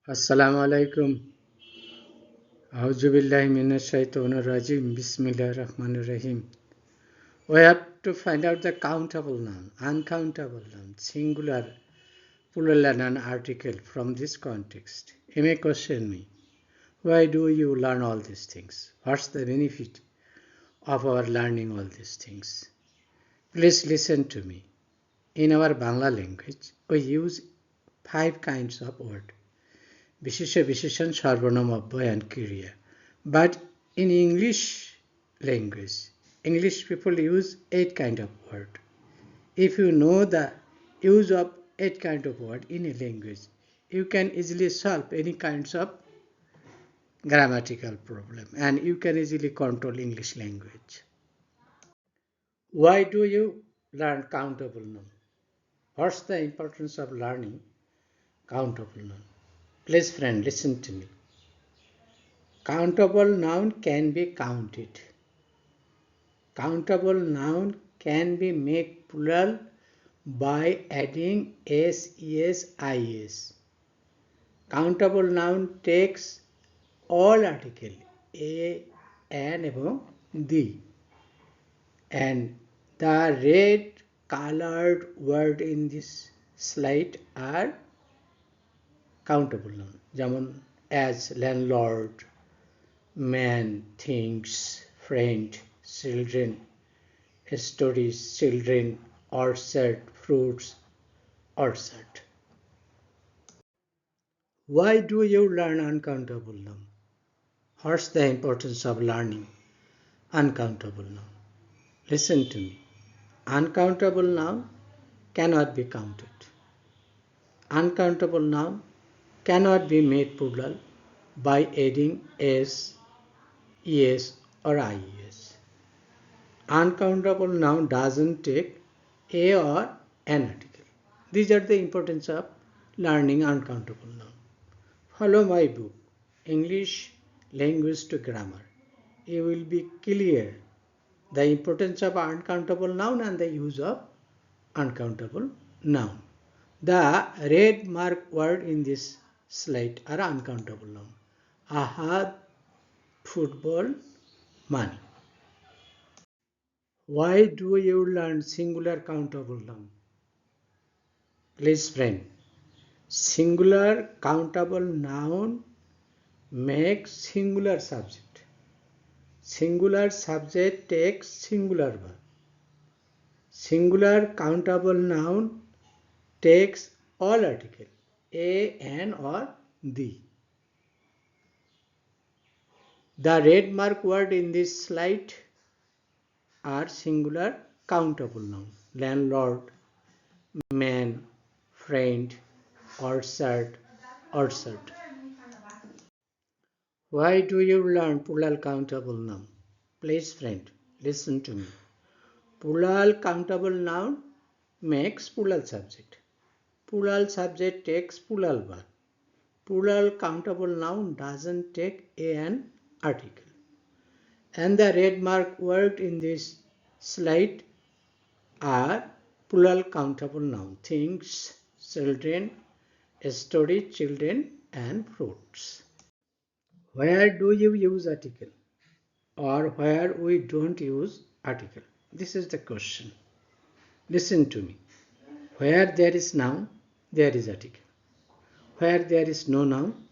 Assalamu alaikum. Auzubillahi minash shaitanir rajim. Bismillahir rahmanir rahim. We have to find out the countable noun, uncountable noun, singular, plural and article from this context. You may question me, why do you learn all these things? What's the benefit of our learning all these things? Please listen to me. In our Bangla language, we use 5 kinds of word. Bishesha, Bisheshan, Sarvanam, Abhyay and Kriya. But in English language, English people use 8 kind of word. If you know the use of 8 kind of word in a language, you can easily solve any kinds of grammatical problem and you can easily control English language. Why do you learn countable noun? What's the importance of learning countable noun? Please friend, listen to me. Countable noun can be counted. Countable noun can be made plural by adding s, es, is. Countable noun takes all article a, an এবং the, and the red colored word in this slide are countable noun, যেমন as, landlord, man, things, friend, children, stories, children, orchard, fruits, orchard. Why do you learn uncountable noun? What's the importance of learning uncountable noun? Listen to me. Uncountable noun cannot be counted. Uncountable noun cannot be made plural by adding s, es or ies. Uncountable noun doesn't take a or an article. These are the importance of learning uncountable noun. Follow my book, English Language to Grammar. You will be clear the importance of uncountable noun and the use of uncountable noun. The red mark word in this slide are uncountable noun. Ahad, football, money. Why do you learn singular countable noun? Please friend, singular countable noun makes singular subject. Singular subject takes singular verb. Singular countable noun takes all article a, an or the. The red mark word in this slide are singular countable noun. Landlord, man, friend, orchard, orchard. Why do you learn plural countable noun? Please friend, listen to me. Plural countable noun makes plural subject. Plural subject takes plural verb. Plural countable noun doesn't take an article. And the red mark word in this slide are plural countable noun. Things, children, story, children and fruits. Where do you use article? Or where we don't use article? This is the question. Listen to me. Where there is noun, there is article. Where there is no noun,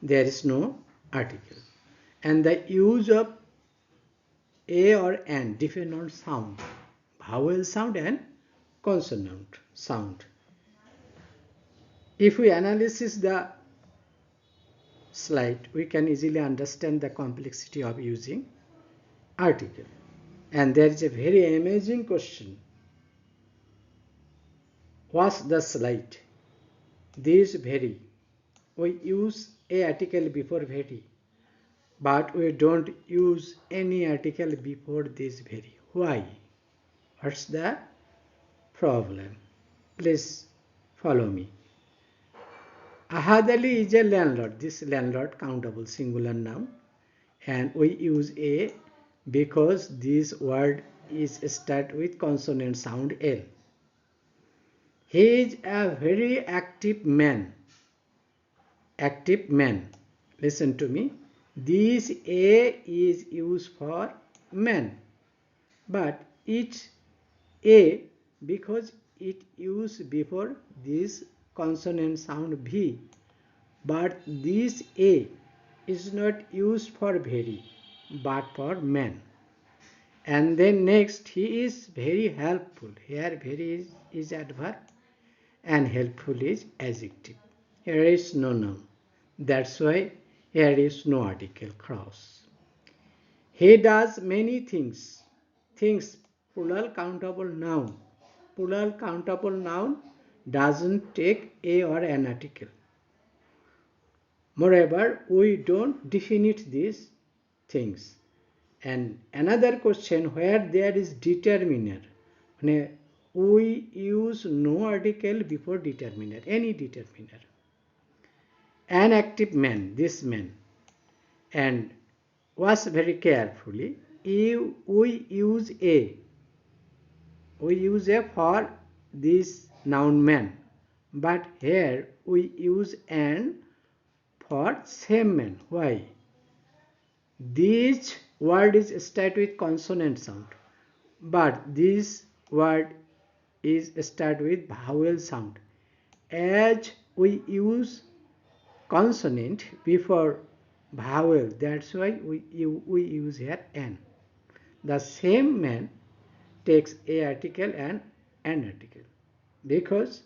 there is no article. And the use of a or an depend on sound, vowel sound and consonant sound. If we analyze the slide, we can easily understand the complexity of using article. And there is a very amazing question. What's the slide? This very. We use a article before very, but we don't use any article before this very. Why? What's the problem? Please follow me. Ahad Ali is a landlord. This landlord countable singular noun, and we use a because this word is start with consonant sound L. He is a very active man. active man. Listen to me. This A is used for man, but it's A because it used before this consonant sound V. But this A is not used for very, but for man. And then next, he is very helpful. Here, very is adverb and helpful is adjective. Here is no noun. That's why here is no article cross. He does many things. Things, plural countable noun. Plural countable noun doesn't take a or an article. Moreover, we don't definite these things. And another question, where there is determiner, we use no article before determiner, any determiner. An active man, this man. And watch very carefully. We use a. We use a for this noun man. But here we use an for same man. Why? This word is start with consonant sound, but this word is start with vowel sound. As we use consonant before vowel, that's why we use here an. The same man takes a article and an article because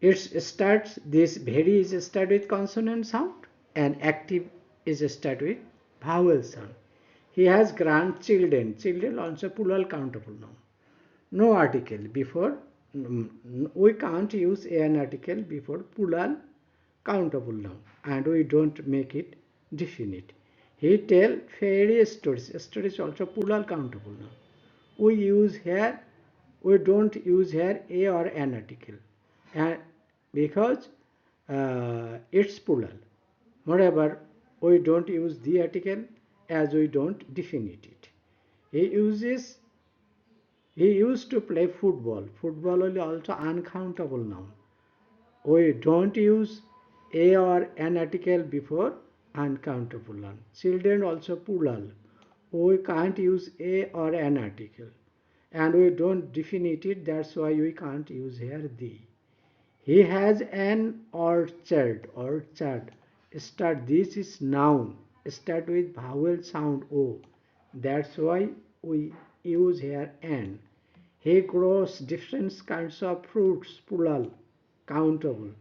this very is start with consonant sound and active is start with vowel sound. He has grandchildren. Children also plural countable noun. No article before. We can't use an article before plural countable noun and we don't make it definite. He tell fairy stories. Stories also plural countable noun. We don't use here a or an article and because it's plural. Moreover, we don't use the article as we don't definite it. He used to play football. Football is also uncountable noun. We don't use a or an article before uncountable noun. Children also plural. We can't use a or an article. And we don't definite it, that's why we can't use here the. He has an orchard. Orchard. This is noun. Start with vowel sound O. That's why we use here an. He grows different kinds of fruits, plural, countable.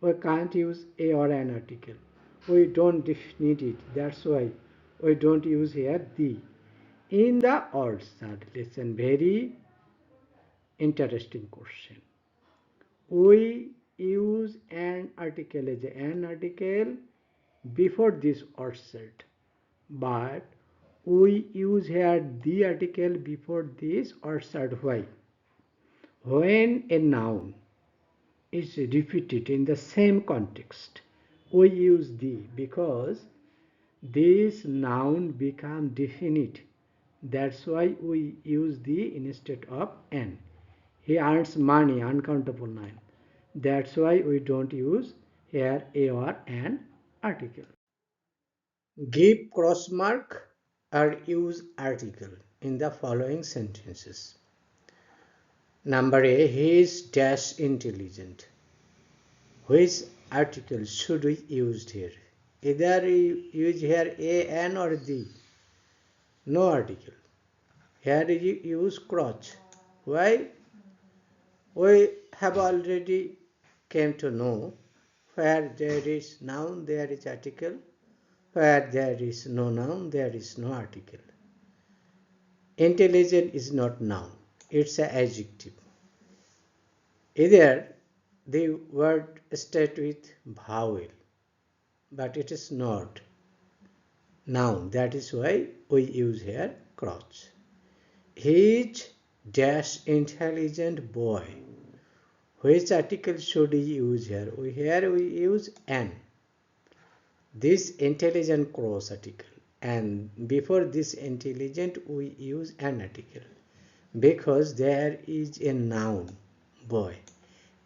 We can't use a or an article. We don't definite it. That's why we don't use here the. In the orchard, listen, very interesting question. We use an article as an article before this orchard, but we use here the article before this orchard. Why? When a noun is repeated in the same context, we use the because this noun become definite. That's why we use the instead of an. He earns money, uncountable noun. That's why we don't use here a or an article. Give cross mark or use article in the following sentences. Number A, he is dash intelligent. Which article should we use here? Either we use here a, an or the. No article. Here you use crotch. Why? We have already came to know where there is noun, there is article. Where there is no noun, there is no article. Intelligent is not noun. It's an adjective. Either the word starts with vowel, but it is not noun. That is why we use here crotch. He is dash intelligent boy. Which article should we use here? Here we use an. This intelligent cross article. And before this intelligent we use an article. Because there is a noun, boy.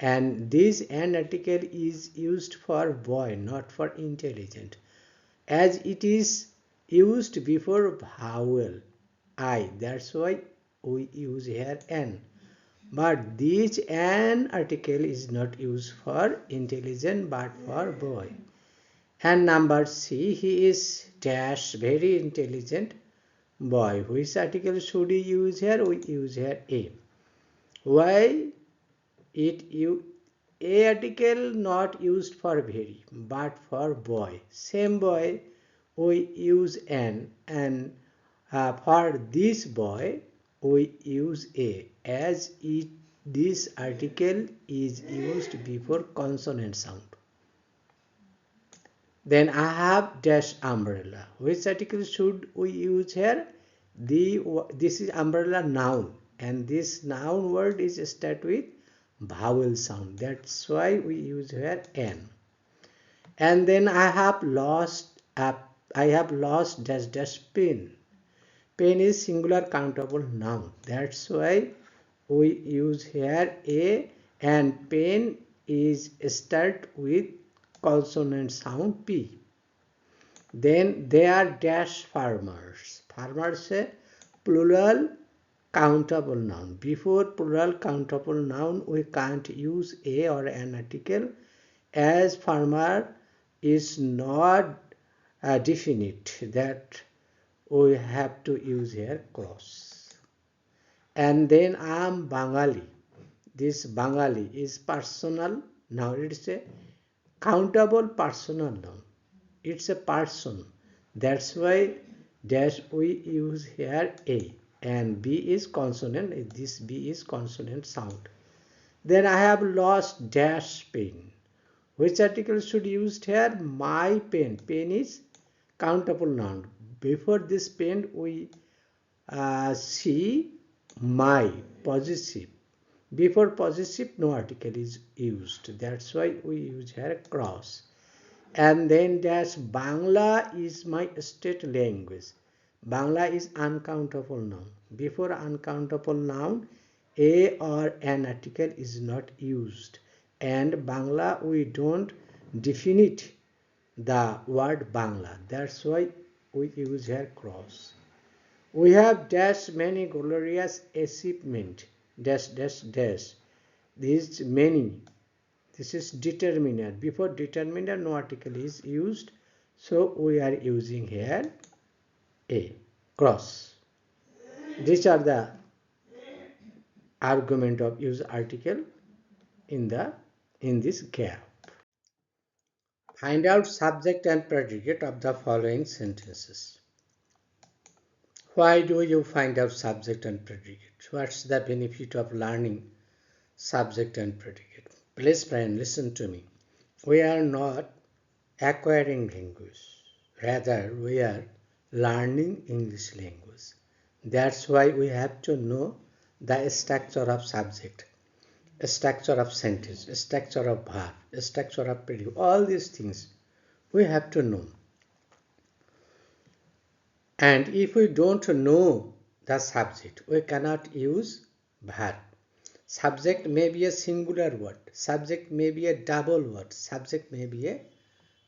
And this an article is used for boy, not for intelligent, as it is used before vowel I. That's why we use here an. But this an article is not used for intelligent but for boy. And number C, he is dash very intelligent boy. Which article should we use here? We use here A. Why it you A article not used for very but for boy. Same boy we use an, and for this boy we use A, as this article is used before consonant sound. Then I have dash umbrella. Which article should we use here? This is umbrella noun, and this noun word is start with vowel sound. That's why we use here n. And then I have lost dash dash pen. Pen is singular countable noun. That's why we use here a, and pen is start with consonant sound p. Then they are dash farmers. Farmers a plural countable noun. Before plural countable noun we can't use a or an article, as farmer is not definite, that we have to use here cross. And then I am Bangali. This Bangali is personal. Now it's a countable personal noun. It's a person. That's why dash we use here A, and B is consonant. This B is consonant sound. Then I have lost dash pen. Which article should used here? My pen. Pen is countable noun. Before this pen we see my possessive. Before possessive no article is used. That's why we use here cross. And then dash Bangla is my state language. Bangla is uncountable noun. Before uncountable noun a or an article is not used. And Bangla we don't definite the word Bangla. That's why we use here cross. We have dash many glorious achievement. Dash dash dash. These many. This is determiner. Before determiner no article is used. So we are using here a cross. These are the argument of use article in this gap. Find out subject and predicate of the following sentences. Why do you find out subject and predicate? What's the benefit of learning subject and predicate? Please friend, listen to me. We are not acquiring language. Rather, we are learning English language. That's why we have to know the structure of subject, structure of sentence, structure of verb, structure of predicate. All these things we have to know. And if we don't know the subject, we cannot use verb. Subject may be a singular word, subject may be a double word, subject may be a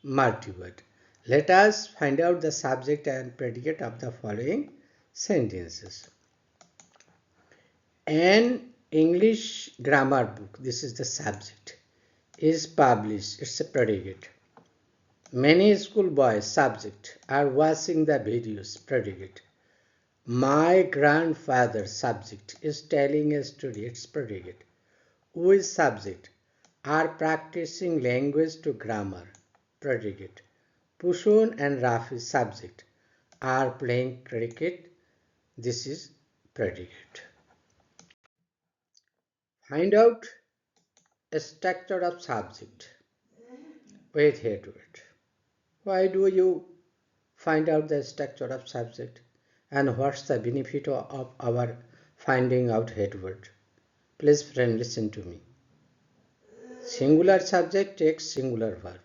multi-word. Let us find out the subject and predicate of the following sentences. An English grammar book, this is the subject, is published, it's a predicate. Many schoolboys, subject, are watching the videos, predicate. My grandfather, subject, is telling a story, it's predicate. We, subject, are practicing language to grammar, predicate. Pushun and Rafi, subject, are playing cricket, this is predicate. Find out a structure of subject with head word. Why do you find out the structure of subject, and what's the benefit of our finding out head word? Please friend, listen to me. Singular subject takes singular verb.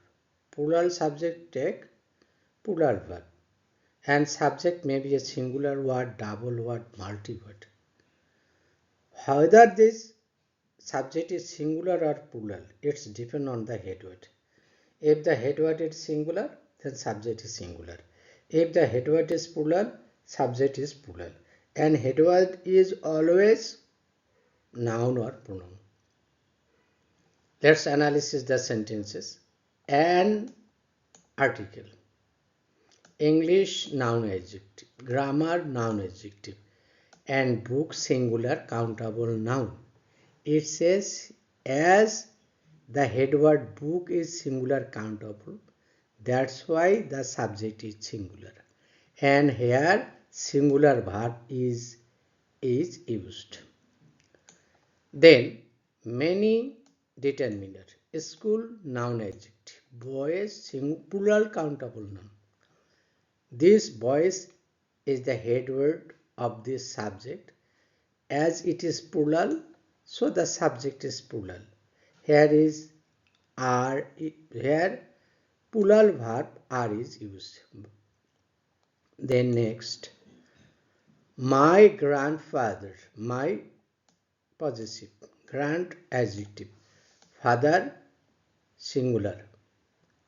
Plural subject take plural verb. And subject may be a singular word, double word, multi-word. Whether this subject is singular or plural, it's depend on the head word. If the head word is singular, then subject is singular. If the head word is plural, subject is plural. And head word is always noun or pronoun. Let's analyze the sentences. An article. English noun adjective. Grammar noun adjective. And book singular countable noun. It says as the head word book is singular countable, that's why the subject is singular. And here singular verb is used. Then many determiner. School noun adjective. Boys plural countable noun. This boys is the head word of this subject. As it is plural, so the subject is plural. Here is are, here plural verb are is used. Then next, my grandfather, my possessive, grand adjective, father singular,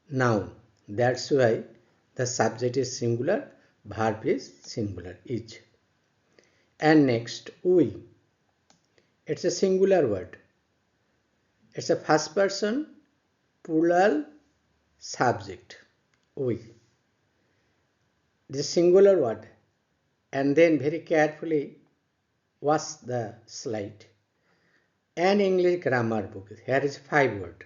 noun. That's why the subject is singular, verb is singular, is. And next, we. It's a singular word. It's a first person plural subject, we. This singular word. And then very carefully watch the slide. An English grammar book. Here is 5 words.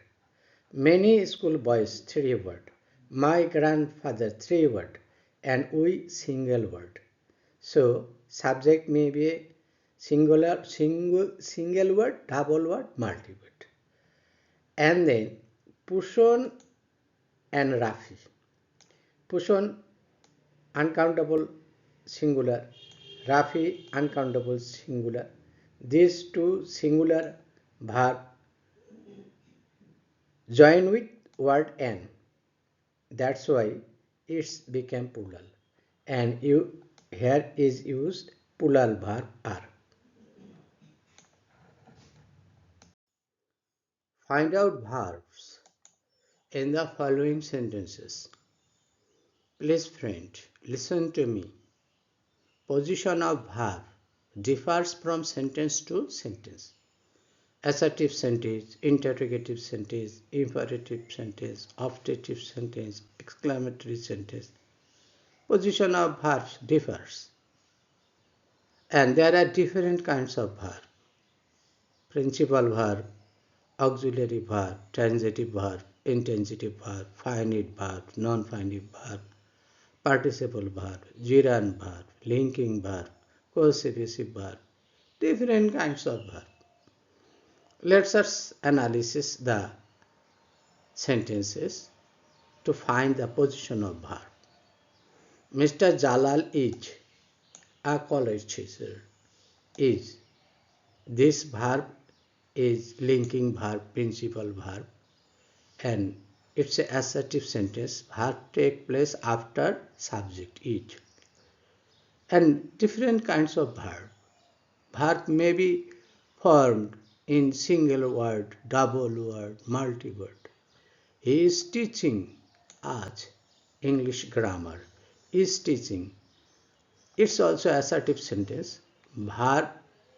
Many school boys 3 words. My grandfather 3 words. And we single word. So subject may be singular, single word, double word, multi word. And then Pushon and Rafi. Pushon uncountable singular, Rafi uncountable singular. These two singular verb join with word an. That's why it's became plural. And here is used plural verb are. Find out verbs in the following sentences. Please friend, listen to me. Position of verb differs from sentence to sentence. Assertive sentence, interrogative sentence, imperative sentence, optative sentence, exclamatory sentence. Position of verbs differs. And there are different kinds of verb. Principal verb, auxiliary verb, transitive verb, intransitive verb, finite verb, non-finite verb, participle verb, gerund verb, linking verb, possessive verb, different kinds of verb. Let us analyze the sentences to find the position of verb. Mr. Jalal is a college teacher. Is. This verb is linking verb, principal verb, and it's an assertive sentence. Verb take place after subject is. And different kinds of verb. Verb may be formed in single word, double word, multi-word. He is teaching us English grammar. Is teaching. It's also assertive sentence. Verb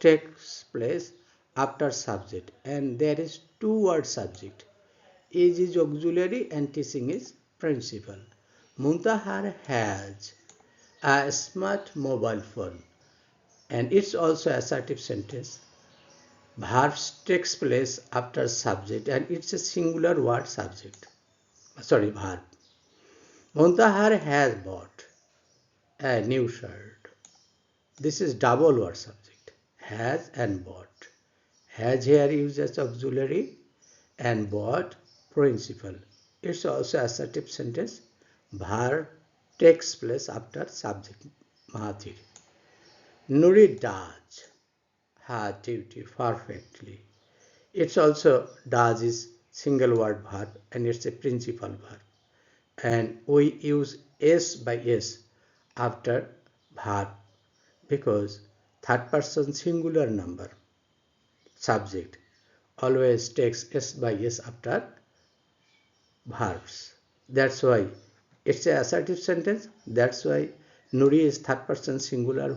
takes place after subject and there is two-word subject. Is auxiliary and teaching is principal. Muntahar has a smart mobile phone and it's also assertive sentence. Verb takes place after subject and it's a singular word subject. Verb. Muntahar has bought a new shirt. This is double word subject. Has and bought. Has here used as auxiliary and bought principal. It's also assertive sentence. Verb takes place after subject. Mahathir. Nuri does her duty perfectly. It's also does is single word verb and it's a principal verb. And we use s by s after verb because third person singular number subject. always takes s by s after verbs. That's why it's an assertive sentence. That's why Nuri is third person singular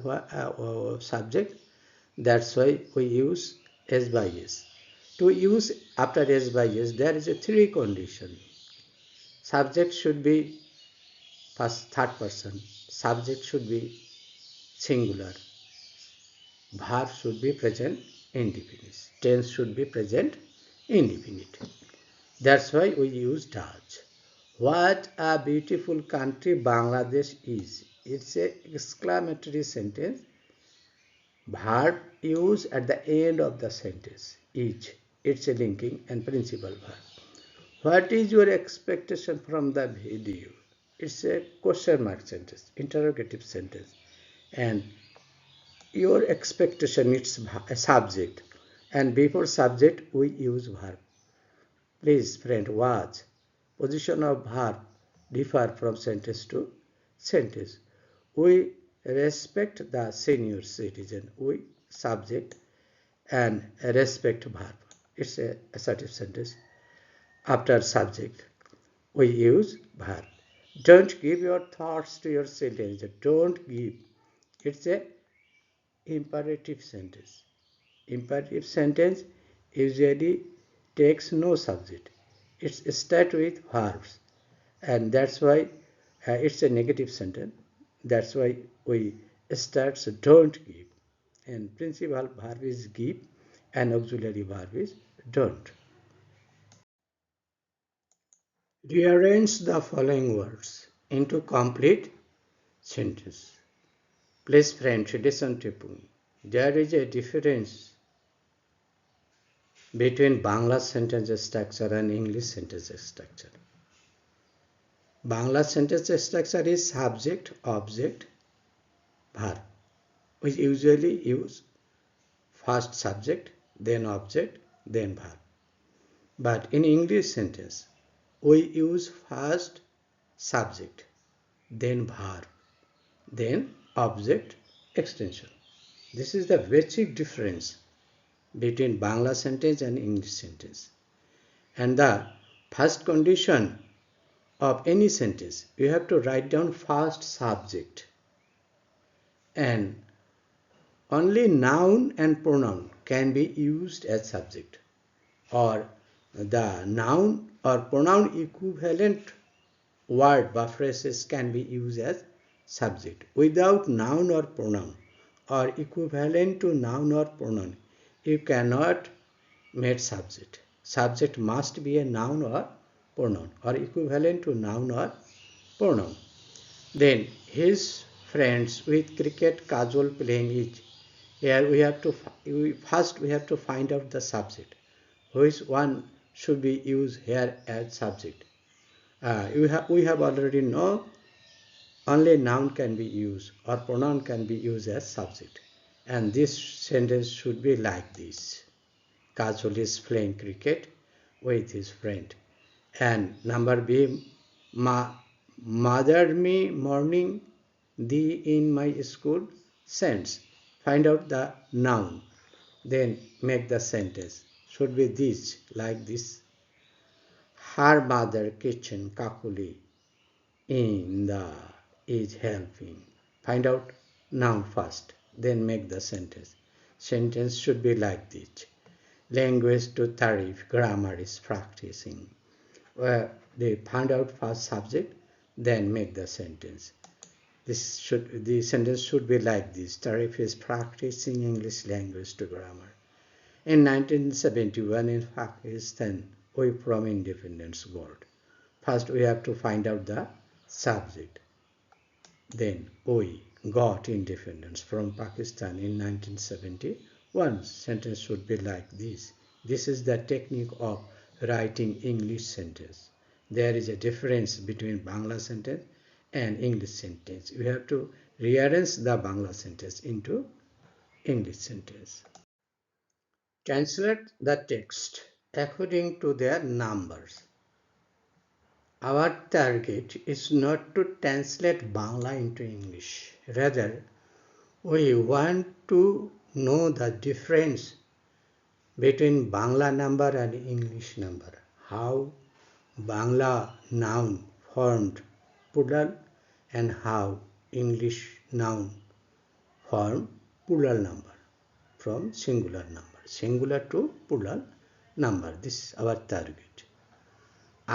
subject. That's why we use s by s. To use after s by s, there is a three condition. Subject should be first third person. Subject should be singular. Verb should be present indefinite. Tense should be present indefinite. That's why we use does. What a beautiful country Bangladesh is. It's an exclamatory sentence. Verb used at the end of the sentence. Is. It's a linking and principal verb. What is your expectation from the video? It's a question mark sentence, interrogative sentence. And your expectation is a subject. And before subject, we use verb. Please, friend, watch. Position of verb differ from sentence to sentence. We respect the senior citizen. We subject and respect verb. It's a assertive sentence. After subject, we use verb. Don't give your thoughts to your sentence. Don't give. It's a imperative sentence. Imperative sentence usually takes no subject. It's start with verbs, and that's why it's a negative sentence. That's why we start don't give, and principal verb is give, and auxiliary verb is don't. Rearrange the following words into complete sentence. Please, friends, listen to me. There is a difference between Bangla sentence structure and English sentence structure. Bangla sentence structure is subject, object, verb. We usually use first subject, then object, then verb. But in English sentence, we use first subject, then verb, then object, extension. This is the basic difference between Bangla sentence and English sentence. And the first condition of any sentence, you have to write down first subject, and only noun and pronoun can be used as subject, or the noun or pronoun equivalent word or phrases can be used as subject. Without noun or pronoun or equivalent to noun or pronoun, you cannot make subject. Subject must be a noun or pronoun or equivalent to noun or pronoun. Then his friends with cricket Kajol playing it. Here we have to first we have to find out the subject. Which one should be used here as subject? We have already know only noun can be used or pronoun can be used as subject. And this sentence should be like this. Kajol is playing cricket with his friend. And number B, mother me morning thee in my school sends. Find out the noun. Then make the sentence. Should be this, like this. Her mother kitchen kakuli in the is helping. Find out noun first, then make the sentence. Sentence should be like this. Language to Tarif, grammar is practicing. Where they find out first subject, then make the sentence. The sentence should be like this. Tarif is practicing English language to grammar. In 1971 in Pakistan, we from independence got. First we have to find out the subject. Then we got independence from Pakistan in 1971. Sentence should be like this. This is the technique of writing English sentence. There is a difference between Bangla sentence and English sentence. You have to rearrange the Bangla sentence into English sentence. Translate the text according to their numbers. Our target is not to translate Bangla into English. Rather, we want to know the difference between Bangla number and English number. How Bangla noun formed plural and how English noun form plural number from singular to plural number. This is our target.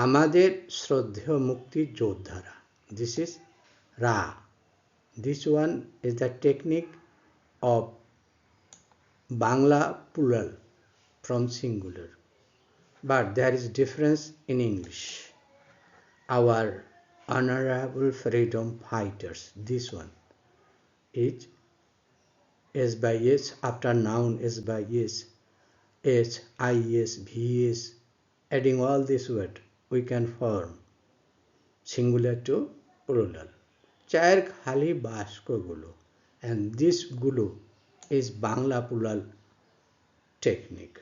আমাদের শ্রদ্ধেয় মুক্তি যোদ্ধারা. This is Ra. This one is the technique of Bangla plural from singular. But there is difference in English. Our honorable freedom fighters. This one is S by S after noun S by S. H, I, S, V, S. Adding all this word, we can form singular to plural. চায়ের খালি বাষ্পগুলো, and this গুলো is Bangla plural technique.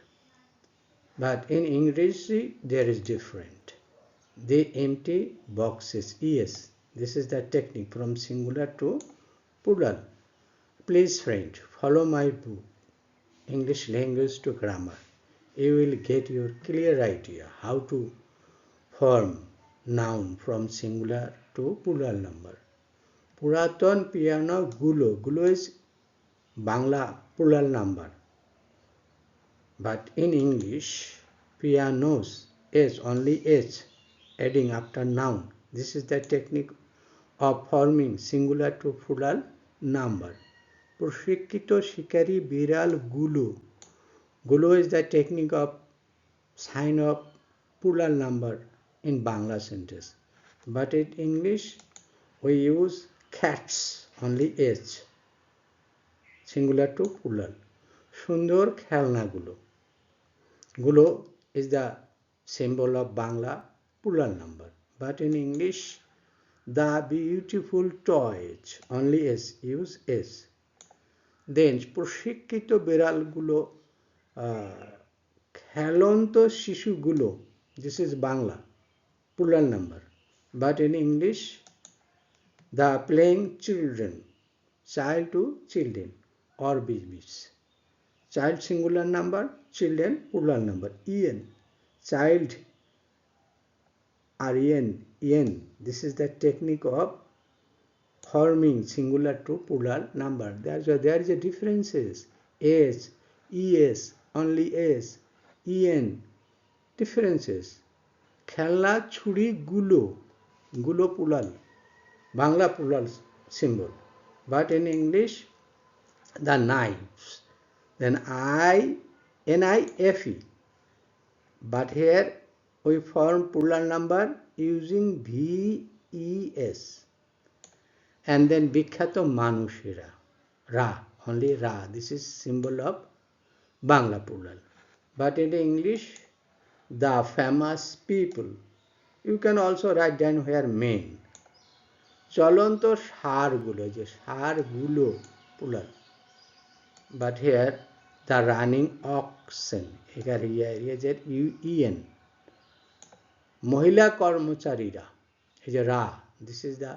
But in English there is different. The empty boxes, yes, this is the technique from singular to plural. Please friend, follow my book, English language to grammar. You will get your clear idea how to form noun from singular to plural number. Puraton piano gulo. Gulo is Bangla plural number. But in English, pianos is only H, adding after noun. This is the technique of forming singular to plural number. প্রশিক্ষিত শিকারী বিড়াল গুলো. Gulo is the technique of sign of plural number in Bangla sentence. But in English, we use cats, only H, singular to plural. সুন্দর খেলনাগুলো. Gulo is the symbol of Bangla plural number. But in English, the beautiful toys, only S, use S. Then প্রশিক্ষিত বিড়ালগুলো, খেলন্ত শিশুগুলো, this is Bangla plural number. But in English, the playing children, child to children or babies. Child singular number, children plural number. En, child or en, this is the technique of forming singular to plural number. There is a differences. S, es, only S, en, differences. খেলনা ছুরি গুলো, গুলো plural, Bangla plural symbol. But in English, the knives, then N-I-F-E. But here we form plural number using V-E-S. And then বিখ্যাত মানুষেরা, Ra, only Ra. This is symbol of Bangla plural. But in English, the famous people. You can also write down here main. চলন্ত ষাঁড়গুলো, যে ষাঁড়গুলো plural. But here the running oxen, here is en. মহিলা কর্মচারীরা, is a Ra. This is the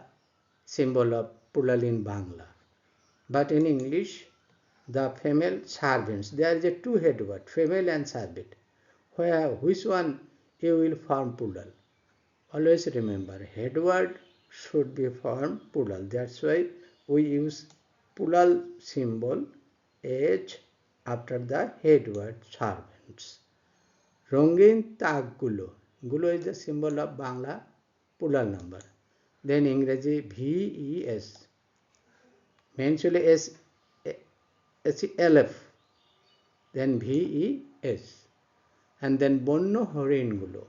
symbol of plural in Bangla. But in English, the female servants, there is a two-head word, female and servant. Which one you will form plural? Always remember, head word should be formed plural. That's why we use plural symbol H after the head word servants. রঙিন তাকগুলো, গুলো is the symbol of Bangla plural number. Then ইংরেজি VES, mentioned as LF, then VES. And then বন্য হরিণগুলো,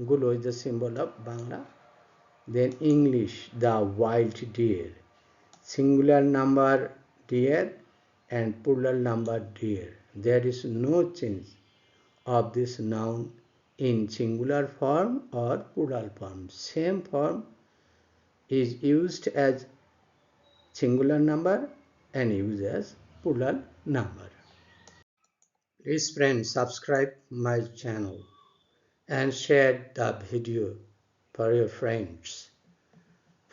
গুলো is the symbol of Bangla. Then English, the wild deer, singular number deer and plural number deer. There is no change of this noun in singular form or plural form. Same form is used as singular number and used as plural number. Please friends, subscribe my channel and share the video for your friends.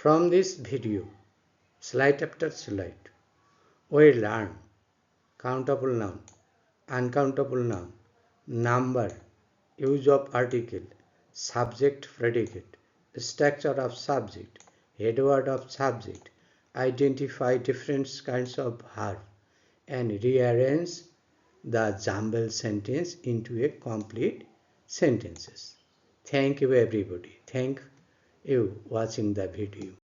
From this video, slide after slide, we learn countable noun, uncountable noun, number, use of article, subject predicate, structure of subject, head word of subject, identify different kinds of verb, and rearrange the jumbled sentence into a complete sentences. Thank you everybody. Thank you watching the video.